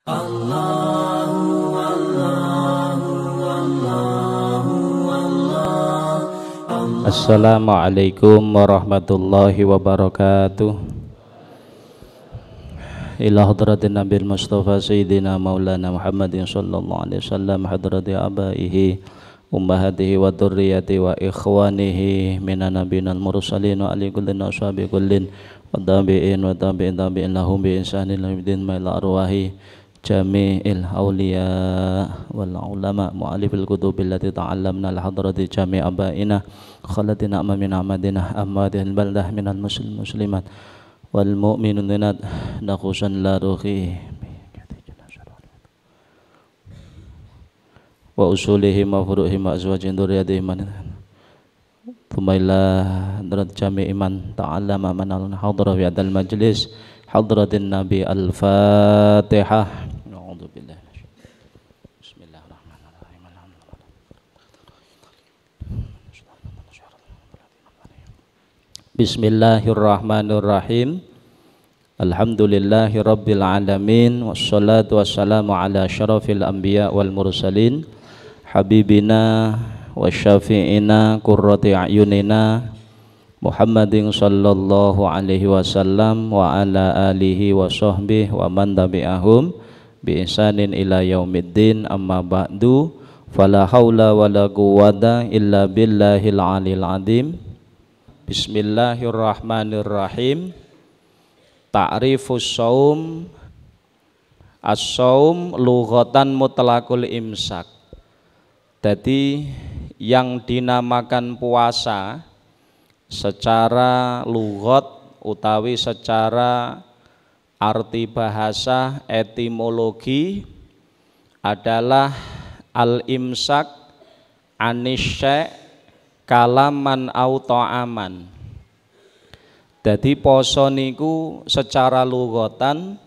Assalamualaikum warahmatullahi wabarakatuh. Ila hadratin Nabil Mustafa Sayyidina Maulana Muhammadin sallallahu alaihi wasallam, hadrati abaihi ummahatihi wa dzurriyyati wa ikhwanihi minan nabiyyin mursalin wa ali kullin ashabi kullin wa tabi'in lahum bi ihsanin ila yaumil ma ila arwahi jami'il awliya wal ulama mu'alifil kutubil lati ta'allamna al-hadrati jami' abaina khalatina min amadina amadil baldah minal muslimat wal mu'minunat nakhusan la ruhi wa usulihim wa furuhim wa azwajin duriyatihim thumaila hadrat jami' iman ta'allama manal hadra fi adal majlis hadratin nabi al-fatihah. Bismillahirrahmanirrahim. Alhamdulillahi rabbil alamin. Wassalatu wassalamu ala syarafil anbiya wal mursalin habibina wa syafi'ina qurrati a'yunina Muhammadin sallallahu alaihi wasallam wa ala alihi wa sahbihi wa man tabi'ahum bi ihsanin ila yaumiddin. Amma ba'du, fala haula wala quwwata illa billahil aliyil azim. Bismillahirrahmanirrahim. Ta'rifus shaum. As-shaum lughatan mutlaqul imsak. Jadi yang dinamakan puasa secara lughat utawi secara arti bahasa etimologi adalah al-imsak anisy' kalaman au ta'aman. Jadi poso niku secara lughatan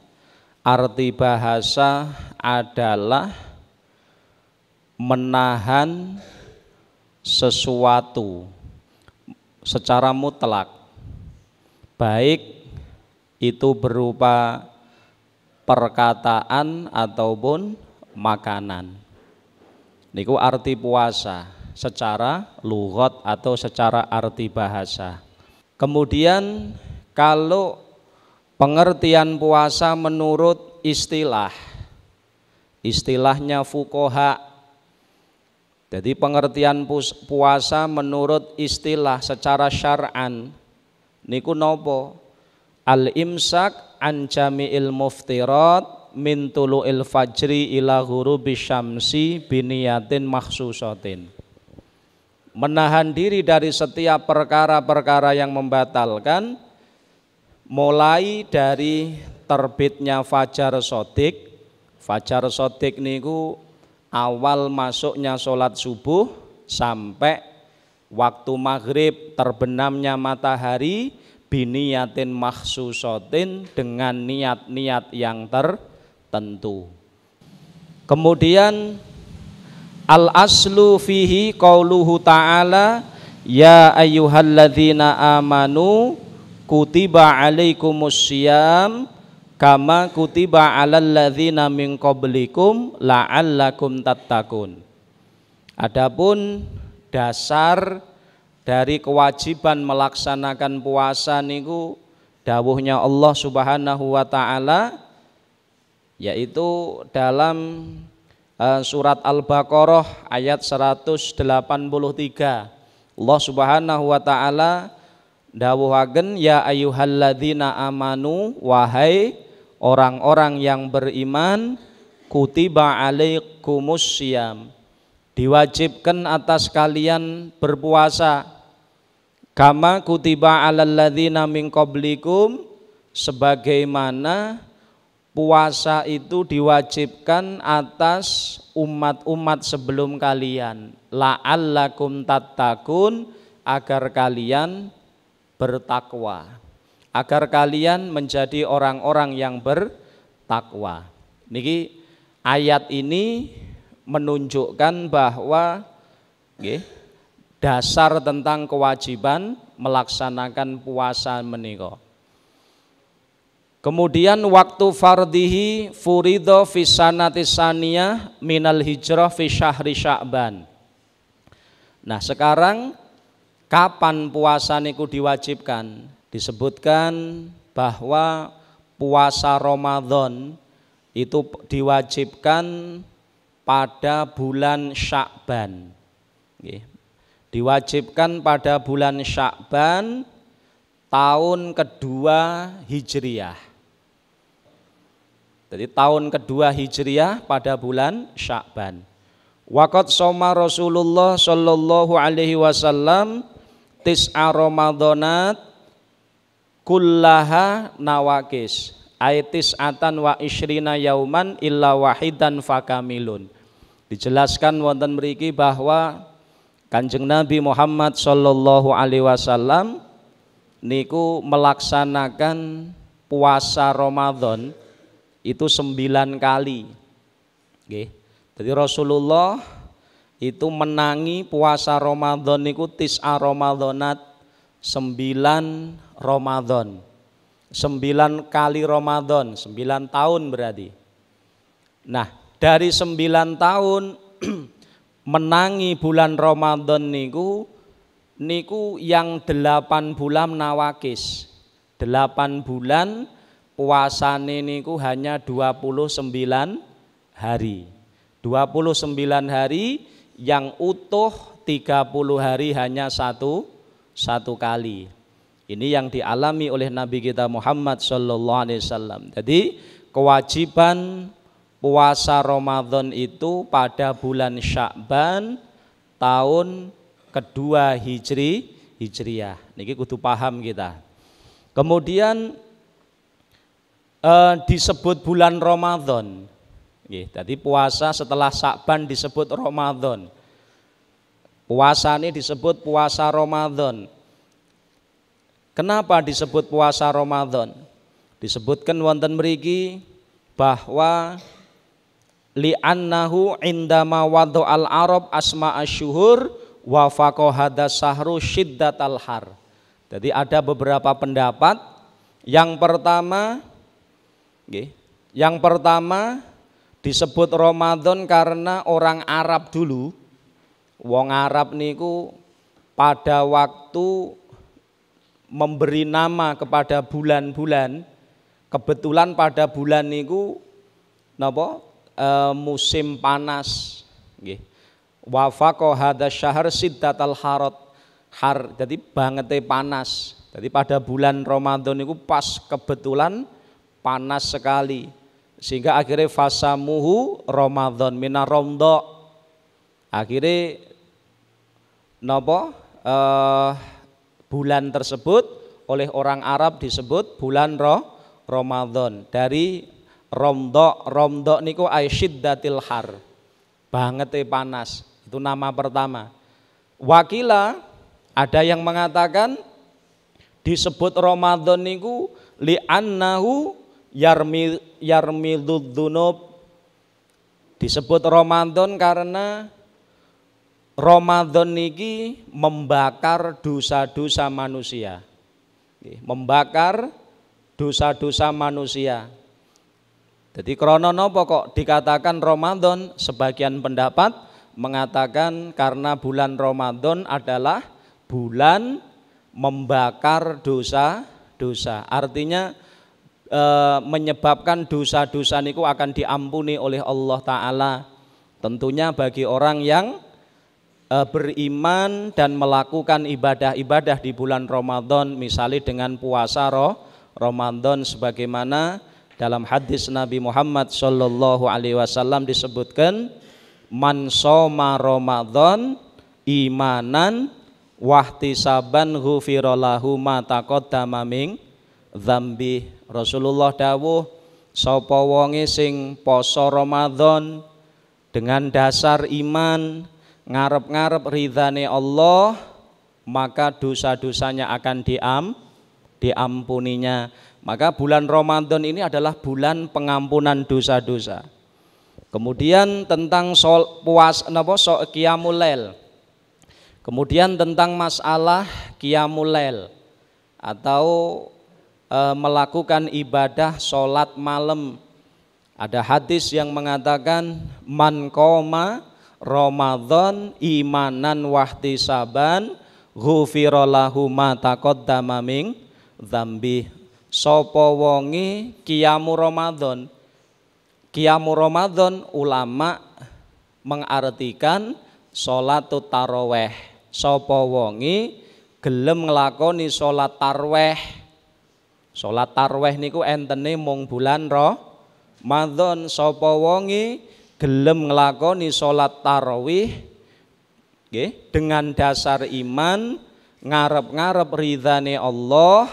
arti bahasa adalah menahan sesuatu secara mutlak, baik itu berupa perkataan ataupun makanan. Niku arti puasa secara lughat atau secara arti bahasa. Kemudian kalau pengertian puasa menurut istilahnya fuqaha. Jadi pengertian puasa menurut istilah secara syar'an niku nopo? Al-imsak an jami'il muftirat min tulu'il fajri ila ghurubis syamsi biniyatin makhsusatin. Menahan diri dari setiap perkara-perkara yang membatalkan, mulai dari terbitnya fajar shadiq. Fajar shadiq niku awal masuknya sholat subuh sampai waktu maghrib terbenamnya matahari biniyatin makhsusatin, dengan niat-niat yang tertentu. Kemudian al-aslu fihi qauluhu ta'ala ya ayyuhalladzina amanu kutiba alaikumussyiyam kama kutiba alal ladzina min qablikum la'allakum tattaqun. Adapun dasar dari kewajiban melaksanakan puasa niku dawuhnya Allah Subhanahu wa taala, yaitu dalam surat Al-Baqarah ayat 183. Allah Subhanahu wa taala dawuhaken ya ayyuhalladzina amanu, wahai orang-orang yang beriman, kutiba alaikumussyiyam, diwajibkan atas kalian berpuasa, kama kutiba alal ladzina min qablikum, sebagaimana puasa itu diwajibkan atas umat-umat sebelum kalian, la'allakum tattaqun, agar kalian bertakwa, agar kalian menjadi orang-orang yang bertakwa. Niki ayat ini menunjukkan bahwa dasar tentang kewajiban melaksanakan puasa menika. Kemudian waktu fardhihi furidho fi sanati saniyah minal hijrah fi syahri Sya'ban. Nah, sekarang kapan puasa niku diwajibkan? Disebutkan bahwa puasa Ramadan itu diwajibkan pada bulan Sya'ban. Diwajibkan pada bulan Sya'ban tahun kedua Hijriyah. Jadi tahun kedua Hijriyah pada bulan Sya'ban. Waqad shoma Rasulullah sallallahu alaihi wasallam tis'a Ramadhanat kullaha nawakis aitis atan wa ishrina yauman illa wahidan fakamilun. Dijelaskan wonten mriki bahwa Kanjeng Nabi Muhammad sallallahu alaihi wasallam niku melaksanakan puasa Ramadan itu 9 kali. Nggih. Jadi Rasulullah itu menangi puasa Ramadan niku tis'a Ramadhanat 9 Ramadan. 9 kali Ramadan, 9 tahun berarti. Nah, dari 9 tahun menangi bulan Ramadan niku yang 8 bulan nawakis. 8 bulan puasane niku hanya 29 hari. 29 hari yang utuh 30 hari hanya satu kali. Ini yang dialami oleh Nabi kita Muhammad sallallahu alaihi wasallam. Jadi kewajiban puasa Ramadan itu pada bulan Sya'ban tahun kedua Hijriyah. Niki kudu paham kita. Kemudian disebut bulan Ramadan. Jadi puasa setelah Sya'ban disebut Ramadan. Puasa ini disebut puasa Ramadan. Kenapa disebut puasa Ramadan? Disebutkan wonten mriki bahwa li'annahu indama wada'al Arab asma asyuhur wa faqahada sahru syiddatal har. Jadi ada beberapa pendapat. Yang pertama disebut Ramadan karena orang Arab dulu, wong Arab niku pada waktu memberi nama kepada bulan-bulan, kebetulan pada bulan niku napa musim panas nggih. Wa faqahada syahr siddatal har. Jadi bangete panas. Jadi pada bulan Ramadan niku pas kebetulan panas sekali, sehingga akhirnya fasamuhu Ramadan minar romdo. Akhirnya bulan tersebut oleh orang Arab disebut bulan Ramadan. Dari romdo niku aisyiddatil har, bangete panas. Itu nama pertama. Wakila ada yang mengatakan disebut Ramadan niku li'annahu yarmidud dzunub. Disebut Ramadan karena Ramadan niki membakar dosa-dosa manusia. Membakar dosa-dosa manusia. Jadi krana napa kok dikatakan Ramadan? Sebagian pendapat mengatakan karena bulan Ramadan adalah bulan membakar dosa-dosa. Artinya menyebabkan dosa-dosa niku akan diampuni oleh Allah Ta'ala. Tentunya bagi orang yang beriman dan melakukan ibadah-ibadah di bulan Ramadan, misalnya dengan puasa Ramadan, sebagaimana dalam hadis Nabi Muhammad sallallahu alaihi wasallam disebutkan, man shoma Ramadan imanan wahtisaban ghufira lahu ma taqaddama min dzambi. Rasulullah dawuh, sapa wonge sing poso Ramadan dengan dasar iman, ngarep-ngarep ridhane Allah, maka dosa-dosanya akan diampuninya. Maka bulan Ramadan ini adalah bulan pengampunan dosa-dosa. Kemudian tentang qiyamul lail. Kemudian tentang masalah qiyamul lail atau melakukan ibadah sholat malam. Ada hadis yang mengatakan man qoma Ramadan imanan wahtisaban ghufira lahu ma taqaddama min dzambi. Sapa wonge qiyamu Ramadan. Qiyamu Ramadan ulama mengartikan sholatut taraweh. Sapa wonge gelem nglakoni sholat taraweh. Sholat taraweh niku entene mung bulan Ramadan. Sapa wonge gelem nglakoni sholat tarawih dengan dasar iman ngarep-ngarep ridhane Allah,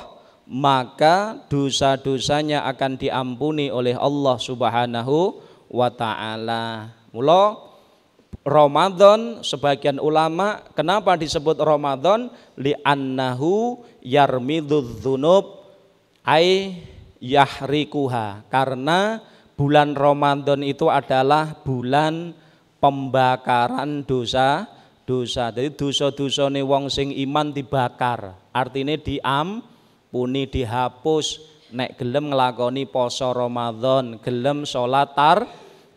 maka dosa-dosanya akan diampuni oleh Allah Subhanahu wa ta'ala. Mula Ramadan, sebagian ulama kenapa disebut Ramadan? Li'annahu yarmidudz dzunub ay yahrikuha, karena bulan Ramadan itu adalah bulan pembakaran dosa-dosa. Jadi dosa-dosane wong sing iman dibakar, artinya diampuni, dihapus. Nek gelem nglakoni poso Ramadan, gelem salat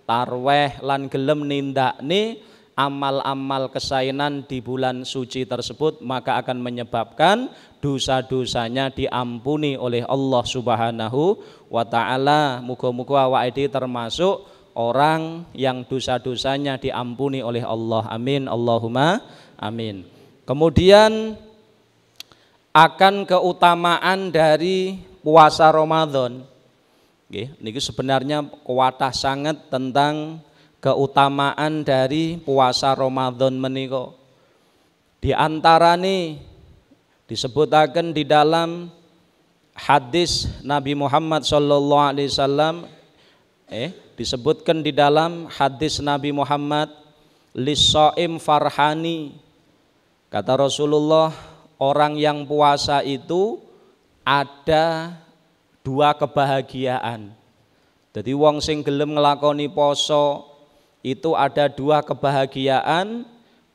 tarweh lan gelem nindakne amal-amal kesainan di bulan suci tersebut, maka akan menyebabkan dosa-dosanya diampuni oleh Allah Subhanahu wa ta'ala. Muga-muga awake dhewe termasuk orang yang dosa-dosanya diampuni oleh Allah. Amin, Allahumma amin. Kemudian akan keutamaan dari puasa Ramadan. Niki sebenarnya kuatah sangat tentang keutamaan dari puasa Ramadan menika. Di antarane disebutaken di dalam hadis Nabi Muhammad sallallahu alaihi wasallam, disebutkan di dalam hadis Nabi Muhammad, lis-shaim farhani. Kata Rasulullah, orang yang puasa itu ada dua kebahagiaan. Jadi wong sing gelem nglakoni poso itu ada dua kebahagiaan.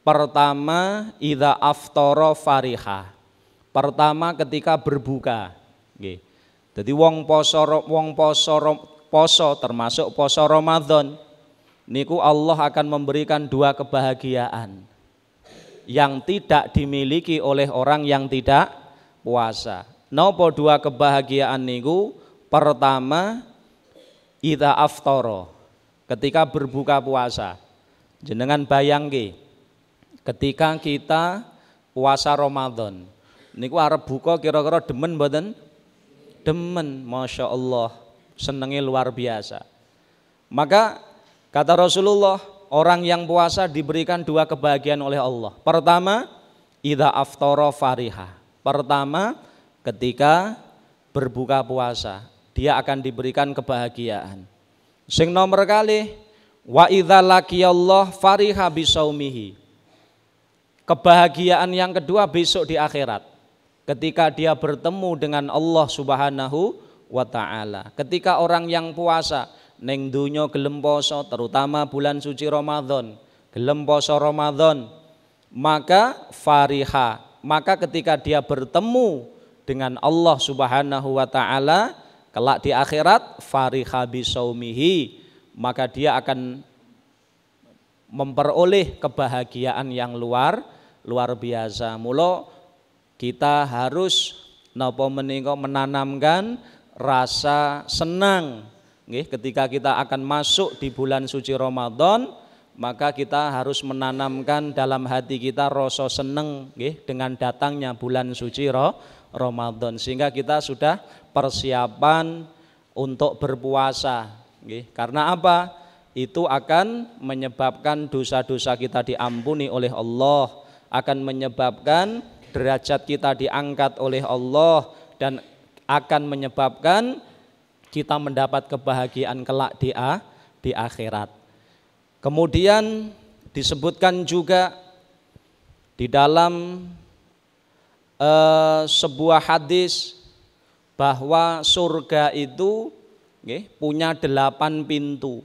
Pertama, idza aftara fariha. Pertama ketika berbuka. Nggih. Jadi wong poso termasuk poso Ramadan niku Allah akan memberikan dua kebahagiaan yang tidak dimiliki oleh orang yang tidak puasa. Napa dua kebahagiaan niku? Pertama, idza aftara, ketika berbuka puasa. Jenengan bayangke, ketika kita puasa Ramadan niku arep buka kira-kira demen mboten? Demen, Masya Allah, senenge luar biasa. Maka kata Rasulullah, orang yang puasa diberikan dua kebahagiaan oleh Allah. Pertama, idza aftara fariha. Pertama, ketika berbuka puasa, dia akan diberikan kebahagiaan. Sing nomor kali, wa idza laqiyallah fariha bisaumihi. Kebahagiaan yang kedua besok di akhirat, ketika dia bertemu dengan Allah Subhanahu wa ta'ala. Ketika orang yang puasa neng dunya gelem poso, terutama bulan suci Ramadan, gelem poso Ramadan, maka fariha, maka ketika dia bertemu dengan Allah Subhanahu wa ta'ala kelak di akhirat, fariha bisaumihi, maka dia akan memperoleh kebahagiaan yang luar biasa. Mula kita harus napa menika menanamkan rasa senang nggih, ketika kita akan masuk di bulan suci Ramadan, maka kita harus menanamkan dalam hati kita rasa senang nggih dengan datangnya bulan suci Ramadan, sehingga kita sudah persiapan untuk berpuasa nggih. Karena apa? Itu akan menyebabkan dosa-dosa kita diampuni oleh Allah, akan menyebabkan derajat kita diangkat oleh Allah, dan akan menyebabkan kita mendapat kebahagiaan kelak di akhirat. Kemudian disebutkan juga di dalam sebuah hadis bahwa surga itu punya 8 pintu.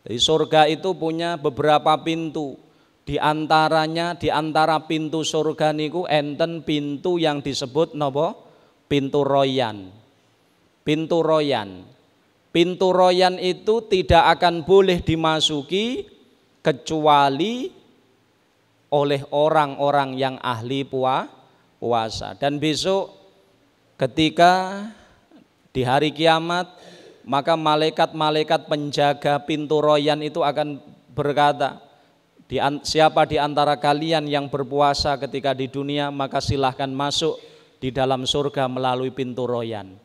Jadi surga itu punya beberapa pintu. Di antaranya, di antara pintu surga niku enten pintu yang disebut napa? pintu royan. Pintu royan. Pintu royan itu tidak akan boleh dimasuki kecuali oleh orang-orang yang ahli puasa. Dan besok ketika di hari kiamat, maka malaikat-malaikat penjaga pintu royan itu akan berkata, siapa di antara kalian yang berpuasa ketika di dunia, maka silahkan masuk di dalam surga melalui pintu royan.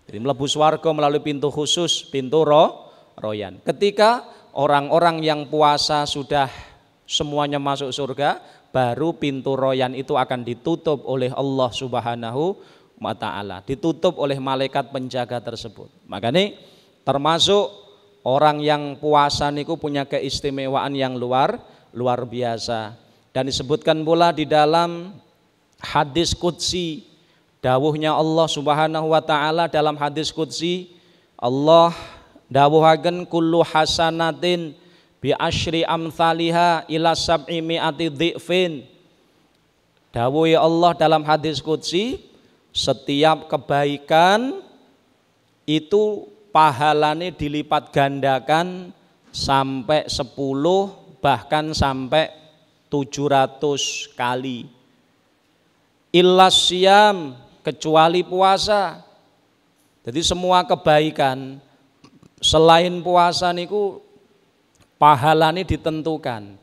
Jadi mlebu swarga melalui pintu khusus, pintu royan. Ketika orang-orang yang puasa sudah semuanya masuk surga, baru pintu royan itu akan ditutup oleh Allah Subhanahu wa ta'ala, ditutup oleh malaikat penjaga tersebut. Makanya termasuk orang yang puasa niku punya keistimewaan yang luar biasa. Dan disebutkan pula di dalam hadis qudsi, dawuhnya Allah Subhanahu wa ta'ala dalam hadis qudsi, Allah dawuhaken kullu hasanatin bi asyri amthaliha ila sab'i mi'ati dhi'fin. Dawuh Allah dalam hadis qudsi, setiap kebaikan itu pahalane dilipat gandakan sampai 10 bahkan sampai 700 kali. Illas siyam, kecuali puasa. Jadi semua kebaikan selain puasa niku pahalane ditentukan.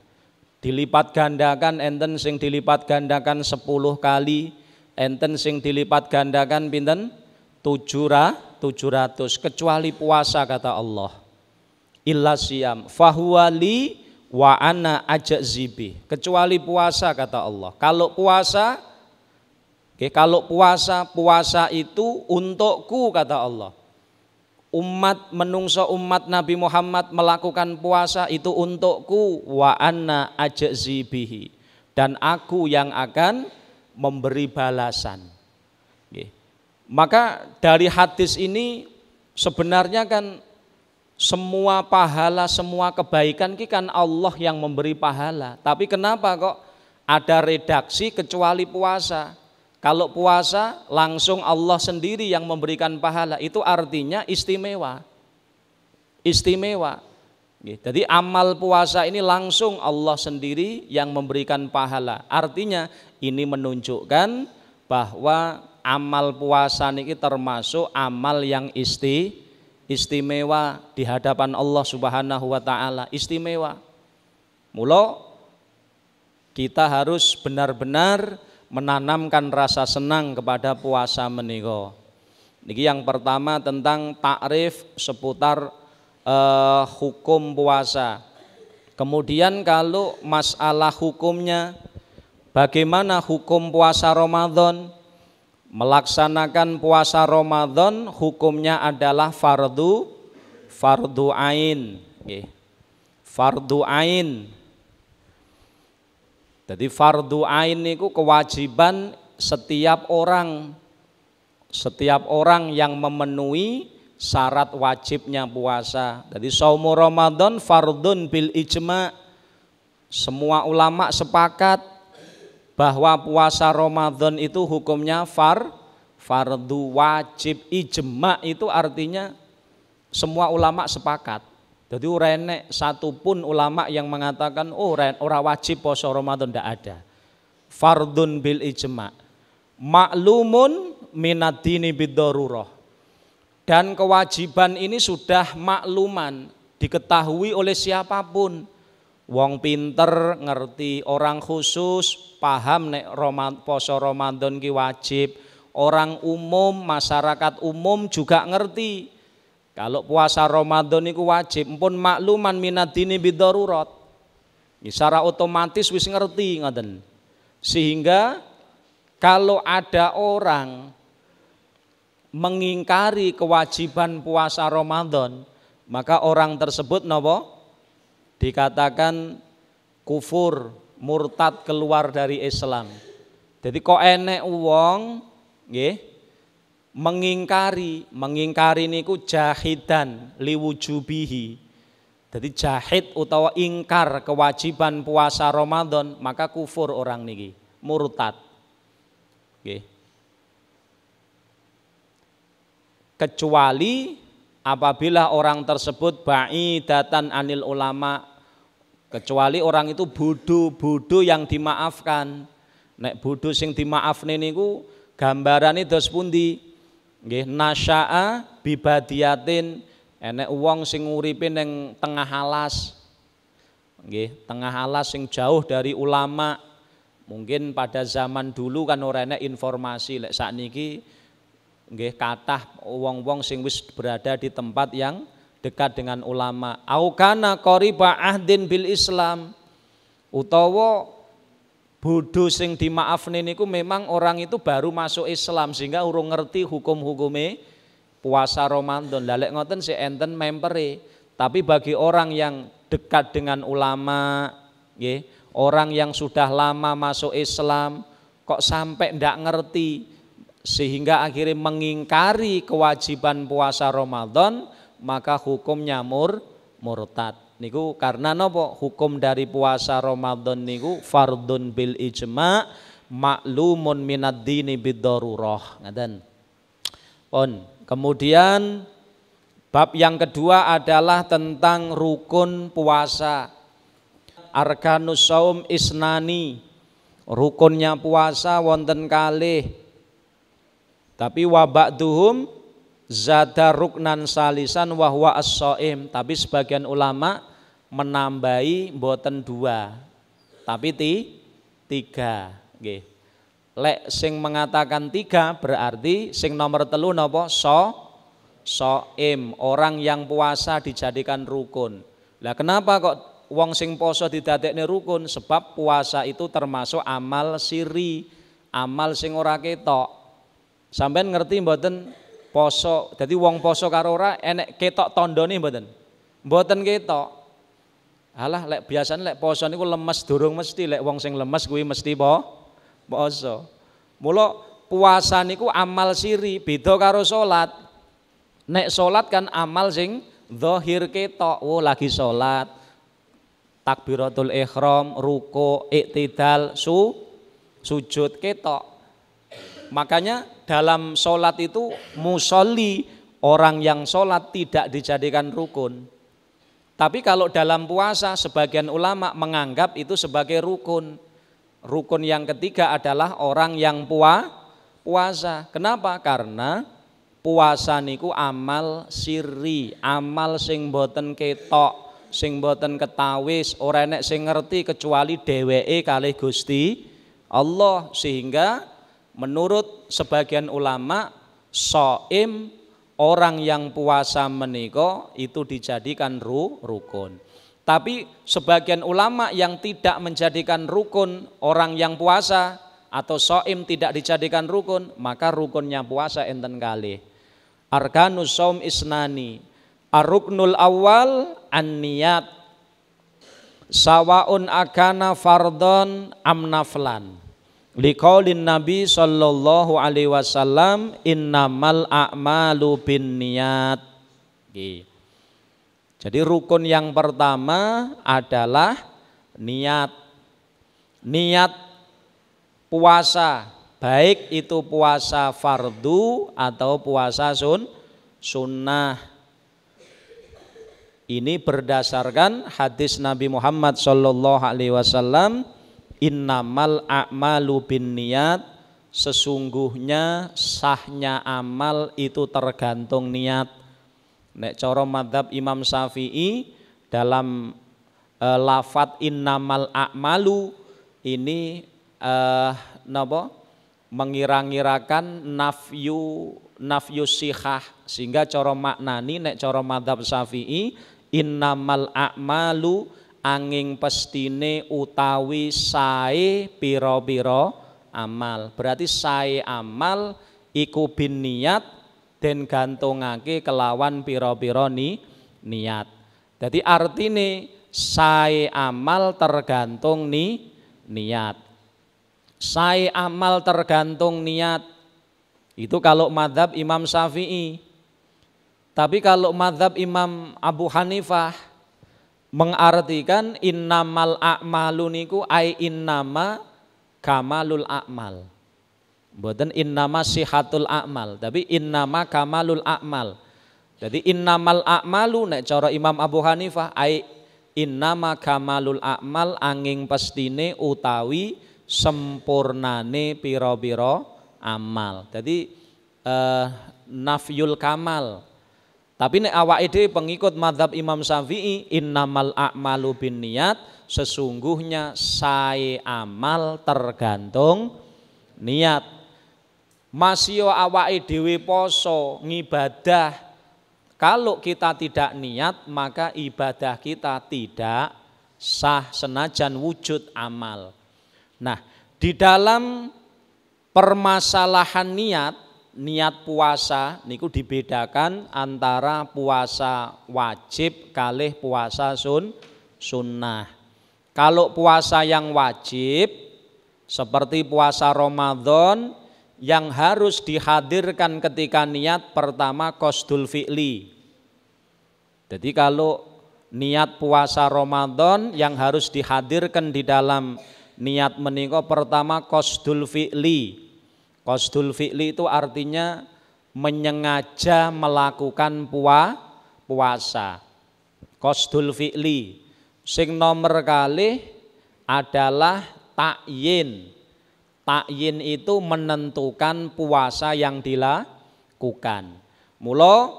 Dilipat gandakan, enten sing dilipat gandakan 10 kali, enten sing dilipat gandakan pinten 700, kecuali puasa kata Allah. Illas siyam fahuwali wa ana ajzibi, kecuali puasa kata Allah. Kalau puasa itu untukku kata Allah. Umat Nabi Muhammad melakukan puasa itu untukku, wa anna ajzibihi, dan aku yang akan memberi balasan. Maka dari hadis ini sebenarnya kan semua pahala, semua kebaikan kan Allah yang memberi pahala. Tapi kenapa kok ada redaksi kecuali puasa? Kalau puasa langsung Allah sendiri yang memberikan pahala, itu artinya istimewa. Istimewa. Jadi amal puasa ini langsung Allah sendiri yang memberikan pahala. Artinya ini menunjukkan bahwa amal puasa ini termasuk amal yang istimewa di hadapan Allah Subhanahu wa ta'ala. Istimewa. Mula kita harus benar-benar menanamkan rasa senang kepada puasa menika. Niki yang pertama tentang takrif seputar hukum puasa. Kemudian kalau masalah hukumnya, bagaimana hukum puasa Ramadan? Melaksanakan puasa Ramadan hukumnya adalah fardu ain. Fardu ain. Jadi fardu ain itu kewajiban setiap orang yang memenuhi syarat wajibnya puasa. Jadi saumu Ramadan fardun bil ijma'. Semua ulama sepakat bahwa puasa Ramadan itu hukumnya fardu wajib. Ijma' itu artinya semua ulama sepakat. Jadi ora enek satupun ulama yang mengatakan ora wajib puasa Ramadan, tidak ada. Fardun bil ijma'. Maklumun minad-dini bid-darurah. Dan kewajiban ini sudah makluman, diketahui oleh siapapun. Wong pinter ngerti, orang khusus paham nek puasa Ramadan ki wajib. Orang umum, masyarakat umum juga ngerti. Kalau puasa Ramadan itu wajib, pun makluman minad-dini bid-darurat. Secara otomatis wis ngerti ngoten. Sehingga kalau ada orang mengingkari kewajiban puasa Ramadan, maka orang tersebut napa? Dikatakan kufur, murtad, keluar dari Islam. Jadi kok enek wong nggih mengingkari niku jahidan liwujubihi. Jadi jahid utawa ingkar kewajiban puasa Ramadan, maka kufur orang niki, murtad. Nggih. kecuali apabila orang tersebut ba'idatan anil ulama, kecuali orang itu bodoh yang dimaafkan. Nek bodoh sing dimaafne niku gambarane dos pundi? Nggih, nasya'a bibadiyatin, enek wong sing uripe ning tengah alas. Nggih, tengah alas sing jauh dari ulama. Mungkin pada zaman dulu kan ora enek informasi, lek sakniki nggih kathah wong-wong sing wis berada di tempat yang dekat dengan ulama. Au kana qariba ahdin bil Islam, utawa bodoh sing dimaafne niku memang orang itu baru masuk Islam sehingga urung ngerti hukum-hukume puasa Ramadan. Lah lek ngoten si enten mempere. Tapi bagi orang yang dekat dengan ulama, nggih, orang yang sudah lama masuk Islam kok sampai ndak ngerti sehingga akhirnya mengingkari kewajiban puasa Ramadan, maka hukumnya murtad. Niku karena napa? Hukum dari puasa Ramadan niku fardun bil ijma' maklumun minad dini bid-darurah. Ngaten. Pun. Kemudian bab yang kedua adalah tentang rukun puasa. Arkanus shaum isnani. Rukunnya puasa wonten kalih. Tapi wa ba'duhum zada ruknan salisan wa huwa as-shaim. Tapi sebagian ulama menambahi mboten 2, tapi 3. Nggih. Lek sing mengatakan 3 berarti sing nomor 3 napa? Shaim, orang yang puasa dijadikan rukun. Lah kenapa kok wong sing poso didadekne rukun? Sebab puasa itu termasuk amal siri, amal sing ora ketok. Sampeyan ngerti mboten poso? Dadi wong poso karo ora enek ketok tandane mboten? Mboten ketok. Alah lek biasane lek poso niku lemes durung mesti, lek wong sing lemes kuwi mesti poso. Mula puasa niku amal siri, beda karo salat. Nek salat kan amal sing zahir ketok. Oh lagi salat. Takbiratul ihram, ruku, iktidal, sujud ketok. Makanya dalam salat itu musolli, orang yang salat tidak dijadikan rukun. Tapi kalau dalam puasa sebagian ulama menganggap itu sebagai rukun. Rukun yang ketiga adalah orang yang puasa. Kenapa? Karena puasa niku amal sirri, amal sing boten ketok, sing boten ketawis, ora enek sing ngerti kecuali dheweke kalih Gusti Allah. Sehingga menurut sebagian ulama shaim, orang yang puasa menika itu dijadikan rukun. Tapi sebagian ulama yang tidak menjadikan rukun orang yang puasa atau shaim tidak dijadikan rukun, maka rukunnya puasa enten kalih. Arkanus shaum isnani. Ar-ruknul awal an-niyat. Sawaun akana fardhon am naflan. Liqaulin Nabi sallallahu alaihi wasallam innamal a'malu binniyat. Jadi rukun yang pertama adalah niat. Niat puasa, baik itu puasa fardu atau puasa sunnah. Ini berdasarkan hadis Nabi Muhammad sallallahu alaihi wasallam, innamal a'malu binniyat, sesungguhnya sahnya amal itu tergantung niat. Nek cara madzhab Imam Syafi'i dalam lafadz innamal a'malu ini mengira-ngirakan nafyu sihah, sehingga cara maknani nek cara madzhab Syafi'i innamal a'malu angin pestine utawi sae pira-pira amal. Berarti sae amal iku bin niat den gantungake kelawan pira-pira niat. Jadi artine sae amal tergantung niat. Sae amal tergantung niat. Itu kalau madzhab Imam Syafi'i. Tapi kalau madzhab Imam Abu Hanifah mengartikan innamal a'malu niku ai innama kamalul a'mal. Mboten innama sihatul a'mal, tapi innama kamalul a'mal. Jadi innamal a'malu nek cara Imam Abu Hanifah ai innama kamalul a'mal angin pestine utawi sempurnane pira-pira amal. Jadi nafyul kamal. Tapi nek awake dhewe pengikut mazhab Imam Syafi'i innamal a'malu binniyat, sesungguhnya sae amal tergantung niat. Masih awake dhewe poso ngibadah, kalau kita tidak niat maka ibadah kita tidak sah senajan wujud amal. Nah, di dalam permasalahan niat puasa niku dibedakan antara puasa wajib kalih puasa sunnah. Kalau puasa yang wajib seperti puasa Ramadan yang harus dihadirkan ketika niat pertama qasdul fi'li. Jadi kalau niat puasa Ramadan yang harus dihadirkan di dalam niat menika pertama qasdul fi'li. Qasdul fi'li itu artinya menyengaja melakukan puasa. Qasdul fi'li. Sing nomor kalih adalah ta'yin. Ta'yin itu menentukan puasa yang dilakukan. Mula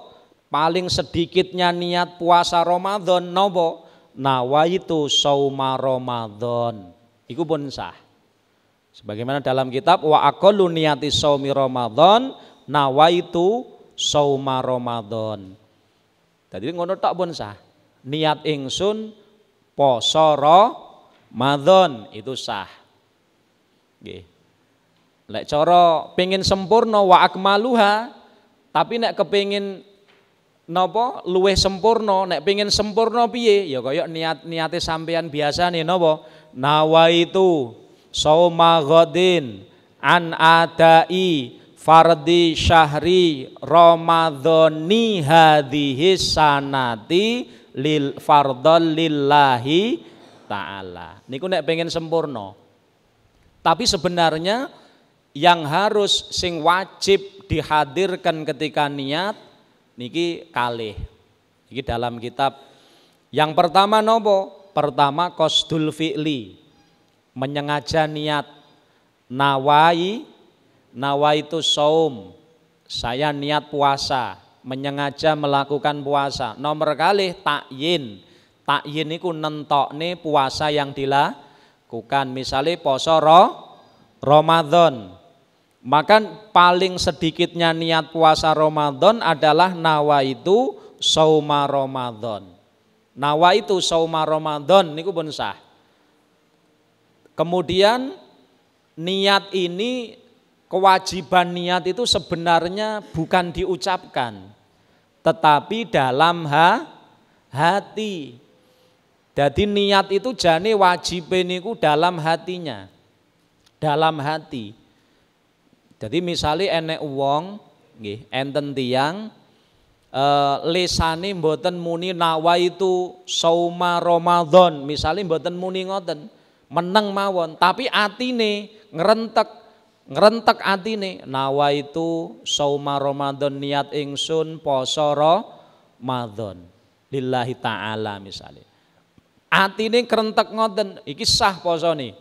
paling sedikitnya niat puasa Ramadan nopo? Nawaitu shauma Ramadan. Iku pun sah. Sebagaimana dalam kitab wa aqallu niyati shaumi Ramadan nawaitu shauma Ramadan. Jadi ngono tok pun sah. Niat ingsun poso Ramadan itu sah. Nggih. Lek cara pengin sempurna wa akmaluha, tapi nek kepengin napa luwih sempurna, nek pengin sempurna piye? Ya kaya niate sampean biasa nih napa? Nawaitu shauma ghadin an adai fardi syahri ramadhani hadhihi sanati lil fardhal lillahi ta'ala. Niku nek pengen sempurna. Tapi sebenarnya yang harus sing wajib dihadirkan ketika niat niki kalih. Niki dalam kitab. Yang pertama nopo? Pertama qasdul fi'li. Menyengaja niat. Nawaitu shaum. Saya niat puasa, menyengaja melakukan puasa. Nomor kalih ta'yin. Ta'yin niku nentokne puasa yang dilakukan. Misalnya poso Ramadan. Maka paling sedikitnya niat puasa Ramadan adalah nawaitu shauma Ramadan. Nawaitu shauma Ramadan niku pun sah. Kemudian niat ini, kewajiban niat itu sebenarnya bukan diucapkan, tetapi dalam hati. Jadi niat itu jane wajib niku dalam hatinya, dalam hati. Jadi misalnya enek wong, nggih, enten tiyang lesane mboten muni nawaitu shauma Ramadan, misalnya mboten muni ngoten, meneng mawon, tapi atine ngrentek atine nawaitu shauma Ramadan, niat ingsun poso Ramadan lillahi ta'ala misalnya. Atine krentek ngoten, iki sah posone.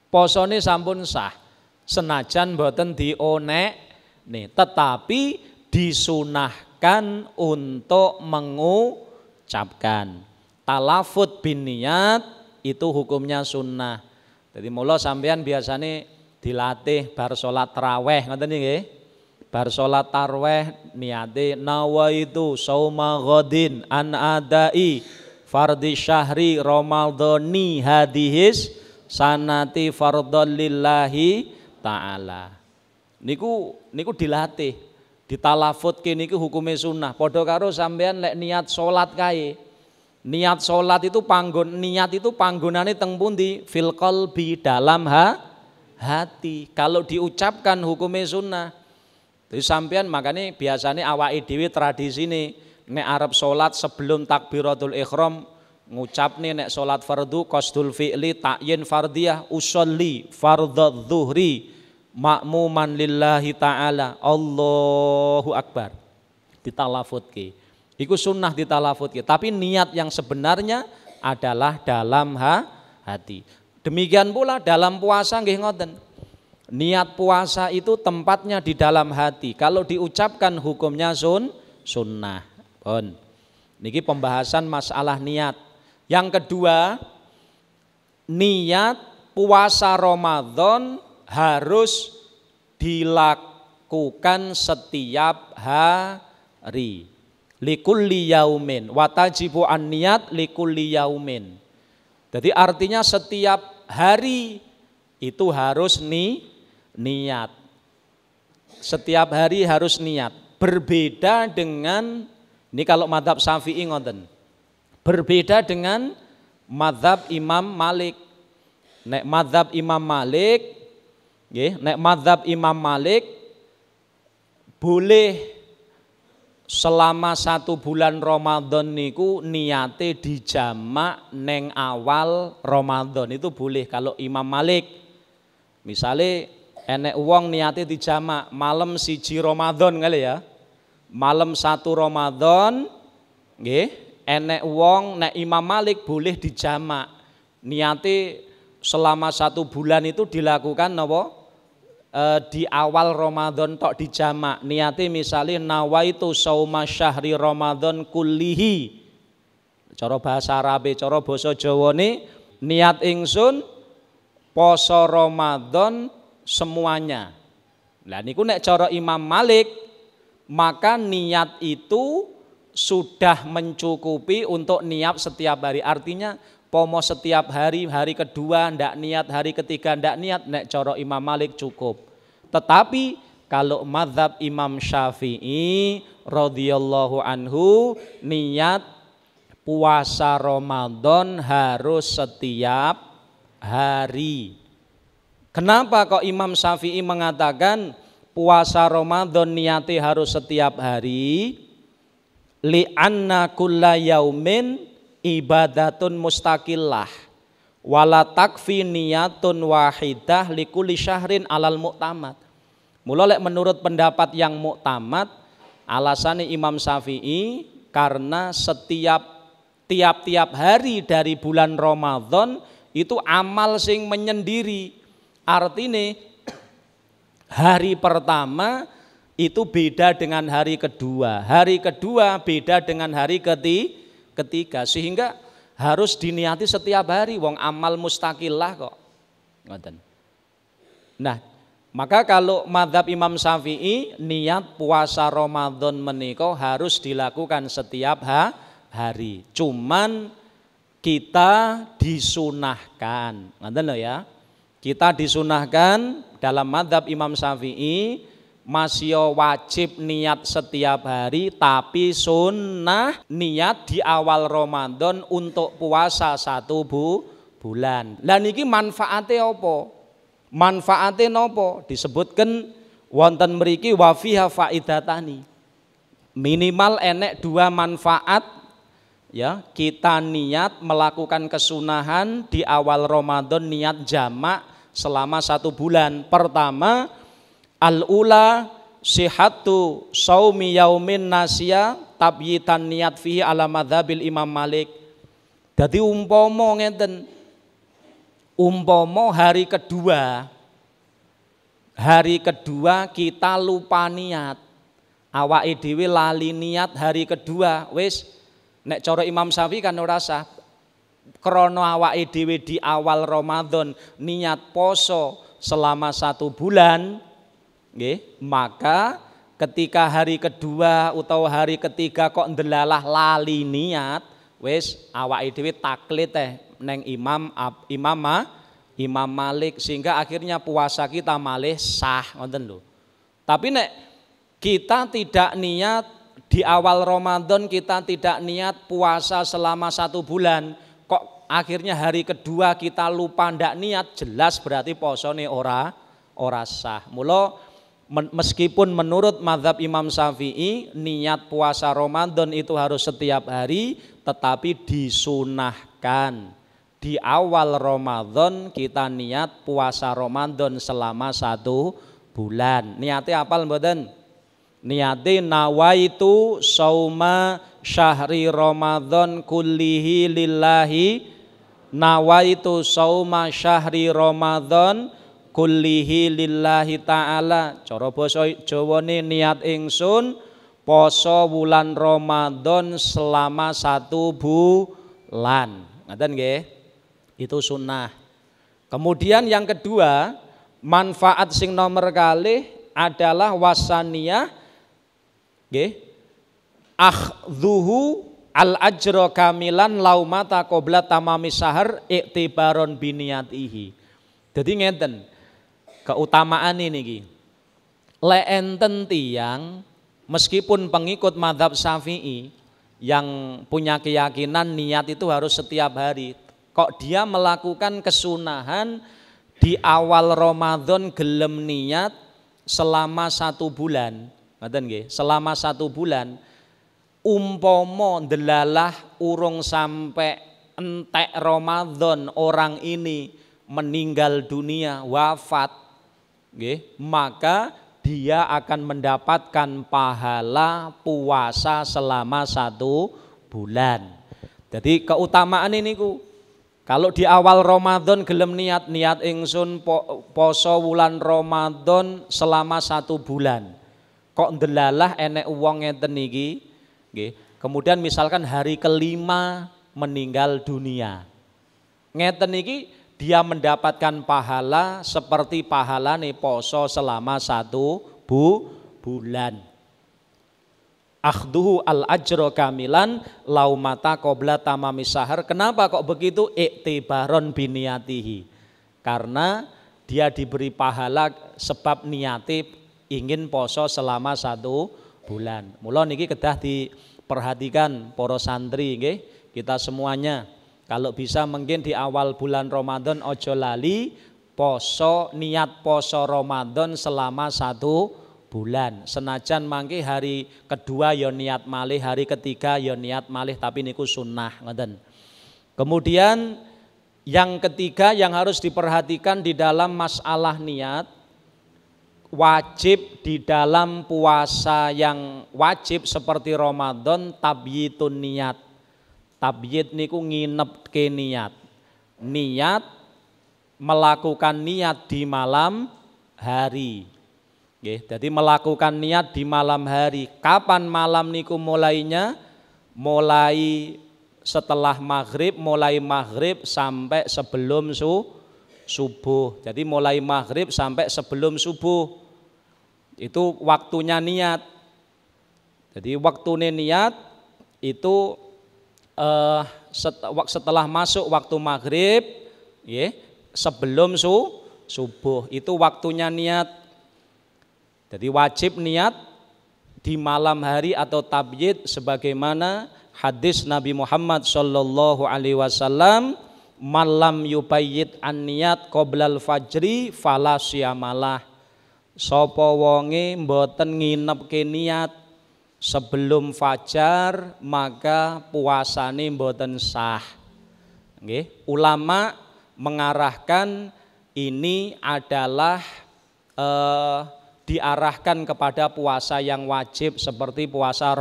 Posone sampun sah. Senajan boten dionek nih, tetapi disunahkan untuk mengucapkan. Talafut bin niat itu hukumnya sunnah. Jadi mula sampean biasanya dilatih bar salat tarawih ngoten nggih. Bar salat tarawih niate nawaitu shauma ghadin an adai fardhi syahri ramadhani hadhis sanati fardhal lillahi ta'ala. Niku dilatih, ditalafutke niku hukume sunnah. Padha karo sampean lek niat salat kae. Niat salat itu niat itu panggonane teng pundi? Fil qalbi, dalam hati. Kalau diucapkan hukume sunnah. Jadi sampean makanya biasanya awake dhewe tradisine nek arep salat sebelum takbiratul ihram ngucapne nek salat fardu qasdul fi'li ta'yin fardiyah usolli fardadz zuhri makmuman lillahi ta'ala, Allahu Akbar, ditalafutke. Iku sunnah ditalafutke, tapi niat yang sebenarnya adalah dalam hati. Demikian pula dalam puasa nggih ngoten. Niat puasa itu tempatnya di dalam hati. Kalau diucapkan hukumnya sunnah. Pun. Niki pembahasan masalah niat. Yang kedua, niat puasa Ramadan harus dilakukan setiap hari. Likulli yaumin wa tajibu an niat likulli yaumin. Jadi artinya setiap hari itu harus niat. Setiap hari harus niat. Berbeda dengan, ini kalau mazhab Syafi'i ngoten. Berbeda dengan mazhab Imam Malik. Nek mazhab Imam Malik, nggih, nek mazhab Imam Malik boleh selama 1 bulan Ramadan niku niate dijamak neng awal Ramadan, itu boleh kalau Imam Malik. Misalnya enek wong niate dijamak malam 1 Ramadan kali ya. Malam 1 Ramadan nggih, enek wong nek Imam Malik boleh dijamak. Niate selama 1 bulan itu dilakukan napa? Di awal Ramadan tok dijamak. Niate misalnya nawaitu sauma syahri Ramadan kullihi. Cara bahasa Arabe, cara basa Jawane, niat ingsun poso Ramadan semuanya. Lah niku nek cara Imam Malik, maka niat itu sudah mencukupi untuk niat setiap hari. Artinya pomo setiap hari, hari kedua ndak niat, hari ketiga ndak niat, nek cara Imam Malik cukup. Tetapi kalau mazhab Imam Syafi'i radhiyallahu anhu, niat puasa Ramadan harus setiap hari. Kenapa kok Imam Syafi'i mengatakan puasa Ramadan niati harus setiap hari? Li'anna kulla yaumin ibadatun mustaqillah wala takfi niyatun wahidah likulli syahrin alal mu'tamad. Mula lek menurut pendapat yang mu'tamad, alasannya Imam Syafi'i karena tiap-tiap hari dari bulan Ramadan itu amal sing menyendiri. Artinya hari pertama itu beda dengan hari kedua, hari kedua beda dengan hari ketiga, sehingga harus diniati setiap hari, wong amal mustaqillah kok. Nah, maka kalau mazhab Imam Syafi'i, niat puasa Ramadan menika harus dilakukan setiap hari. Cuman kita disunahkan, ngoten lho ya. Kita disunahkan dalam mazhab Imam Syafi'i masih wajib niat setiap hari, tapi sunnah niat di awal Ramadan untuk puasa 1 bulan. Lah niki manfaatnya apa? Manfaatnya nopo? Disebutkan wonten mriki wa fiha faidatani. Minimal enek 2 manfaat ya, kita niat melakukan kesunahan di awal Ramadan, niat jamak selama 1 bulan. Pertama, al-ula sihatu saumi yaumin nasya tabyitan niat fihi ala madhabil Imam Malik. Jadi umpama ngeten, umpama hari kedua kita lupa niat, awake dhewe lali niat hari kedua, wis nek cara Imam Syafi'i kan ora sah. Krana awake dhewe di awal Ramadan niat poso selama 1 bulan, nggih, maka ketika hari kedua atau hari ketiga kok ndelalah lali niat, wis awake dhewe taklid neng Imam Malik, sehingga akhirnya puasa kita malih sah, ngoten lho. Tapi nek kita tidak niat di awal Ramadan, kita tidak niat puasa selama 1 bulan, kok akhirnya hari kedua kita lupa ndak niat, jelas berarti posone ora sah. Mula meskipun menurut mazhab Imam Syafi'i niat puasa Ramadan itu harus setiap hari, tetapi disunahkan di awal Ramadan kita niat puasa Ramadan selama 1 bulan. Niatnya apal mboten? Niatnya nawaitu sauma syahri Ramadan kullihi lillahi, nawaitu sauma syahri Ramadan kullihi lillahi ta'ala. Cara basa Jawane niat ingsun poso wulan Ramadan selama 1 bulan. Ngaten nggih? Itu sunnah. Kemudian yang kedua, manfaat sing nomor kalih adalah wasaniyah nggih, akhdhuhu al ajra kamilan laumata qabla tamami sahar iktibaron biniyatihi. Jadi ngeten keutamaan ini niki. Le enten tiyang meskipun pengikut mazhab Syafi'i yang punya keyakinan niat itu harus setiap hari, kok dia melakukan kesunahan di awal Ramadan gelem niat selama 1 bulan. Ngoten nggih, selama 1 bulan. Umpama delalah urung sampai entek Ramadan orang ini meninggal dunia, wafat, nggih, maka dia akan mendapatkan pahala puasa selama 1 bulan. Jadi keutamaan ini kalau di awal Ramadan gelem niat ingsun poso wulan Ramadan selama 1 bulan. Kok ndelalah enek wong ngeten iki, nggih. Kemudian misalkan hari kelima meninggal dunia. Ngeten iki dia mendapatkan pahala seperti pahala nih poso selama 1 bulan. Akhduhu al ajro kamilan laumata qabla tamami sahar. Kenapa kok begitu? Iktibaron biniyatihi. Karena dia diberi pahala sebab niati ingin poso selama 1 bulan. Mula niki kedah diperhatikan para santri nggih, kita semuanya. Kalau bisa mungkin di awal bulan Ramadan ojo lali poso, niat poso Ramadan selama 1 bulan. Senajan mangke hari kedua ya niat malih, hari ketiga ya niat malih, tapi niku sunnah ngoten. Kemudian yang ketiga yang harus diperhatikan di dalam masalah niat, wajib di dalam puasa yang wajib seperti Ramadan tabyitun niat. Tabyid niku nginep ke niat. Niat melakukan niat di malam hari. Jadi melakukan niat di malam hari. Kapan malam niku mulainya? Mulai setelah maghrib, mulai maghrib sampai sebelum subuh. Jadi mulai maghrib sampai sebelum subuh. Itu waktunya niat. Jadi waktunya niat itu setelah masuk waktu maghrib, sebelum subuh, itu waktunya niat. Jadi wajib niat di malam hari atau tabyid sebagaimana hadis Nabi Muhammad sallallahu alaihi wasallam, malam yubayyid an niat qoblal fajri fala siyamalah. Sapa wonge mboten nginepke niat sebelum fajar maka puasane mboten sah. Nggih, ulama mengarahkan ini adalah diarahkan kepada puasa yang wajib seperti puasa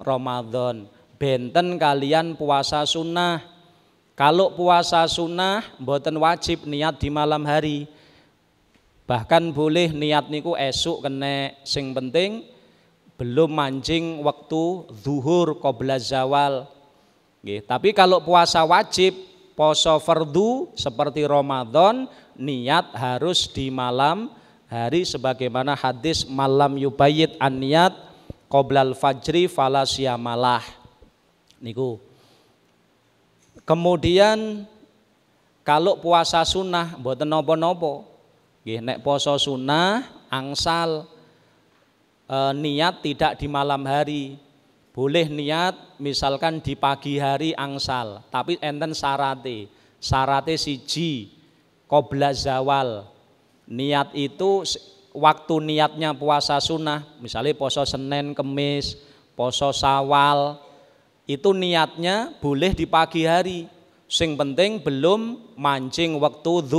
Ramadan. Benten kalian puasa sunnah. Kalau puasa sunnah mboten wajib niat di malam hari. Bahkan boleh niat niku esuk kene, sing penting belum mancing waktu zuhur qabla zawal. Tapi kalau puasa wajib, poso fardu seperti Ramadan, niat harus di malam hari sebagaimana hadis malam yubayyid an niat qoblal fajri fala siyamalah. Niku. Kemudian kalau puasa sunnah mboten napa-napa. Nggih, nek poso sunnah angsal niat tidak di malam hari. Boleh niat misalkan di pagi hari angsal, tapi enten syarate. Syarate siji, qabla zawal. Niat itu waktu niatnya puasa sunnah, misalnya poso Senin, Kemis, poso Syawal, itu niatnya boleh di pagi hari Sing penting belum mancing waktu